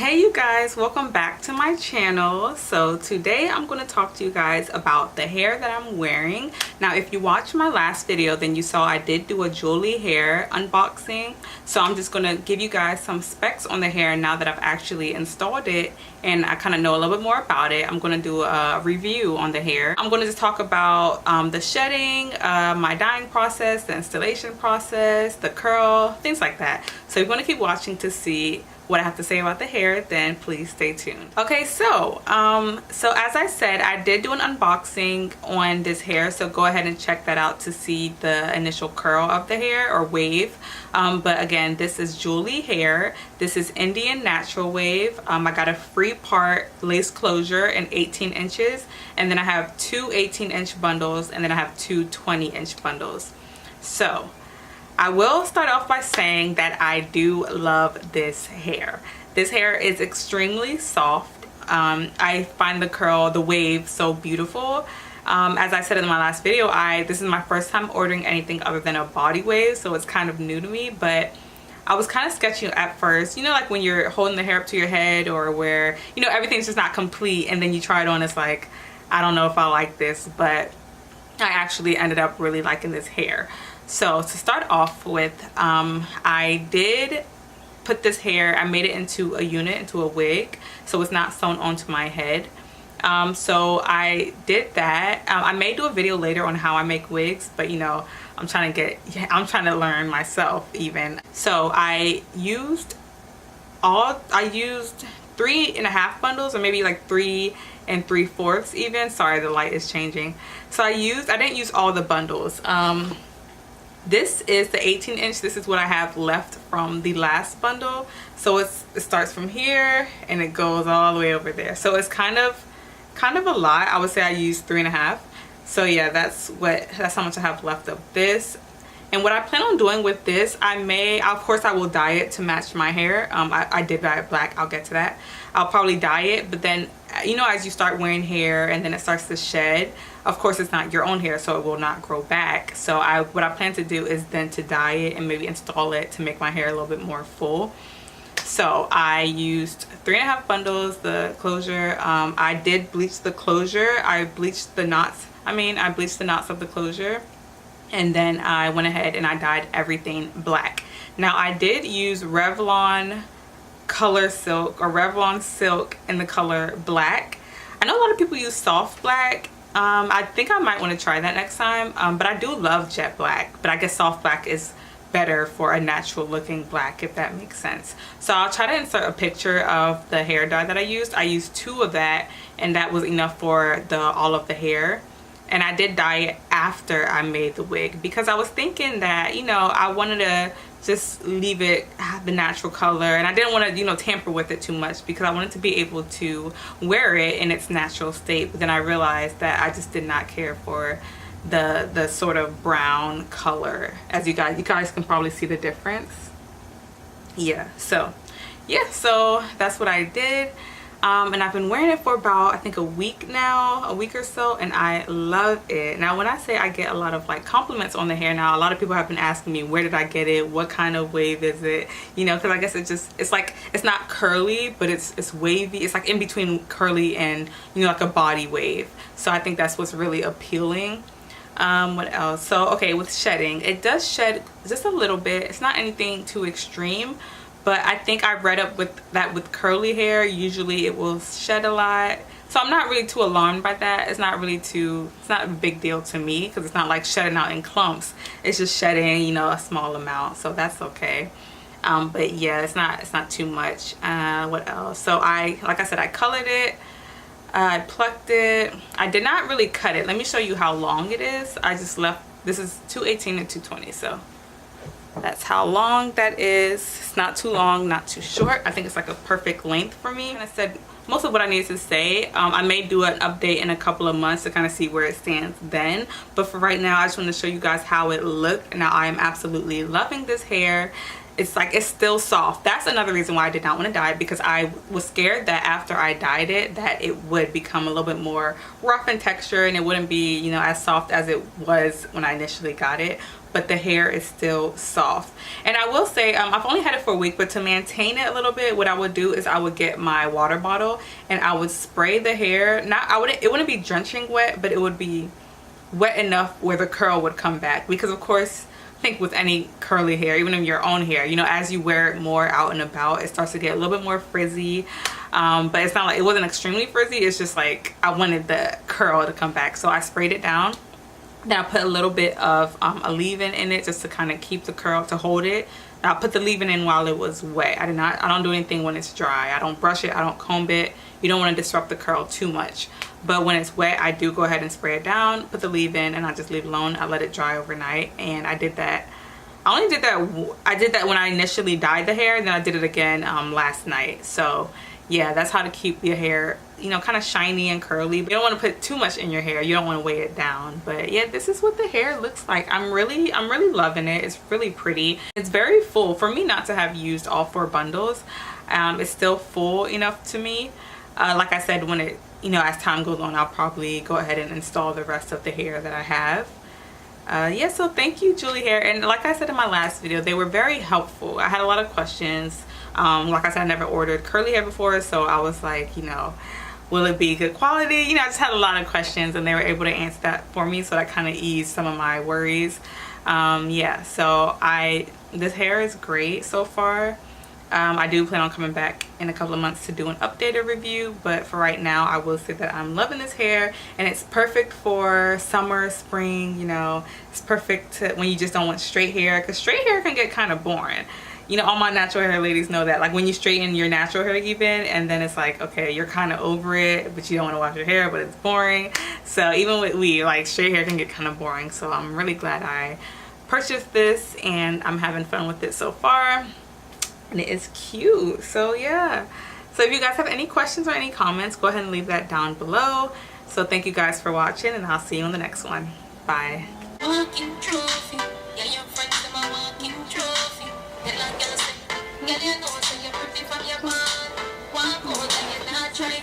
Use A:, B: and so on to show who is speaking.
A: Hey you guys, welcome back to my channel. So today I'm going to talk to you guys about the hair that I'm wearing. Now if you watched my last video, then you saw I did do a Julee hair unboxing. So I'm just going to give you guys some specs on the hair now that I've actually installed it and I kind of know a little bit more about it. I'm going to do a review on the hair. I'm going to just talk about the shedding, my dyeing process, the installation process, the curl, things like that. So you're going to keep watching to see what I have to say about the hair, then please stay tuned. Okay, so as I said, I did do an unboxing on this hair, so go ahead and check that out to see the initial curl of the hair or wave. But again, this is Julee hair. This is Indian natural wave. I got a free part lace closure in 18 inches, and then I have two 18-inch bundles, and then I have two 20-inch bundles. So I will start off by saying that I do love this hair. This hair is extremely soft. I find the wave so beautiful. As I said in my last video, this is my first time ordering anything other than a body wave, so it's kind of new to me, but I was kind of sketchy at first. You know, like when you're holding the hair up to your head, or where, you know, everything's just not complete and then you try it on, it's like, I don't know if I like this, but I actually ended up really liking this hair. So to start off with, I did put this hair, I made it into a unit, into a wig, so it's not sewn onto my head. So I did that. I may do a video later on how I make wigs, but you know, I'm trying to learn myself even. So I used 3.5 bundles, or maybe like 3 3/4 even. Sorry, the light is changing. So I didn't use all the bundles. This is the 18-inch. This is what I have left from the last bundle. So it starts from here and it goes all the way over there. So it's kind of a lot. I would say I used 3.5. So yeah, that's how much I have left of this. And what I plan on doing with this, of course I will dye it to match my hair. I did dye it black. I'll get to that. I'll probably dye it, but then, you know, as you start wearing hair and then it starts to shed, of course it's not your own hair, so it will not grow back. So what I plan to do is then to dye it and maybe install it to make my hair a little bit more full. So I used 3.5 bundles, the closure. I did bleach the closure. I bleached the knots of the closure. And then I went ahead and I dyed everything black. Now I did use Revlon color silk, or Revlon silk, in the color black. I know a lot of people use soft black. I think I might want to try that next time, but I do love jet black, but I guess soft black is better for a natural looking black, if that makes sense. So I'll try to insert a picture of the hair dye that I used. I used 2 of that, and that was enough for all of the hair. And I did dye it after I made the wig, because I was thinking that, you know, I wanted to just leave it the natural color, and I didn't want to, you know, tamper with it too much, because I wanted to be able to wear it in its natural state. But then I realized that I just did not care for the sort of brown color. As you guys can probably see the difference. Yeah, so that's what I did. And I've been wearing it for about, I think, a week or so, and I love it. Now when I say I get a lot of like compliments on the hair now, a lot of people have been asking me, where did I get it, what kind of wave is it, you know, because I guess it's like, it's not curly, but it's wavy. It's like in between curly and, you know, like a body wave. So I think that's what's really appealing. What else? So okay, with shedding, it does shed just a little bit. It's not anything too extreme, but I think I read up with curly hair, usually it will shed a lot. So I'm not really too alarmed by that. It's not a big deal to me, because it's not like shedding out in clumps. It's just shedding, you know, a small amount, so that's okay. But yeah, it's not too much. What else? So like I said, I colored it. I plucked it. I did not really cut it. Let me show you how long it is. I just left, this is 218 and 220, so that's how long that is. It's not too long, not too short. I think it's like a perfect length for me. And I said most of what I needed to say. I may do an update in a couple of months to kind of see where it stands then, but for right now I just want to show you guys how it looked. Now I am absolutely loving this hair. it's like it's still soft. That's another reason why I did not want to dye it, because I was scared that after I dyed it that it would become a little bit more rough in texture and it wouldn't be, you know, as soft as it was when I initially got it. But the hair is still soft. And I will say, I've only had it for a week, but to maintain it a little bit, what I would do is I would get my water bottle and I would spray the hair. It wouldn't be drenching wet, but it would be wet enough where the curl would come back. Because of course, I think with any curly hair, even in your own hair, you know, as you wear it more out and about, it starts to get a little bit more frizzy. But it's not like, it wasn't extremely frizzy. It's just like I wanted the curl to come back. So I sprayed it down. Then I put a little bit of a leave-in in it just to kind of keep the curl, to hold it. Now I put the leave-in in while it was wet. I don't do anything when it's dry. I don't brush it, I don't comb it. You don't want to disrupt the curl too much. But when it's wet, I do go ahead and spray it down, put the leave-in, and I just leave it alone. I let it dry overnight, and I did that. I did that when I initially dyed the hair, and then I did it again last night. So yeah, that's how to keep your hair, you know, kind of shiny and curly. But you don't want to put too much in your hair. You don't want to weigh it down. But yeah, this is what the hair looks like. I'm really loving it. It's really pretty. It's very full. For me not to have used all 4 bundles, it's still full enough to me. Like I said, when it, you know, as time goes on, I'll probably go ahead and install the rest of the hair that I have. Yeah, so thank you, Julee Hair. And like I said in my last video, they were very helpful. I had a lot of questions. Like I said, I never ordered curly hair before, so I was like, you know, will it be good quality? You know, I just had a lot of questions and they were able to answer that for me, so that kind of eased some of my worries. Yeah, so this hair is great so far. I do plan on coming back in a couple of months to do an updated review, but for right now I will say that I'm loving this hair, and it's perfect for summer, spring. You know, it's perfect when you just don't want straight hair, because straight hair can get kind of boring. You know, all my natural hair ladies know that, like when you straighten your natural hair even, and then it's like, okay, you're kind of over it, but you don't want to wash your hair, but it's boring. So even with weave, like straight hair can get kind of boring. So I'm really glad I purchased this, and I'm having fun with it so far. And it is cute. So yeah, so if you guys have any questions or any comments, go ahead and leave that down below. So thank you guys for watching, and I'll see you in the next one. Bye. Walking trophy. Yeah, your friends are my walking trophy. They like girl, you know, so you're pretty from your man. Walk out and you're not trying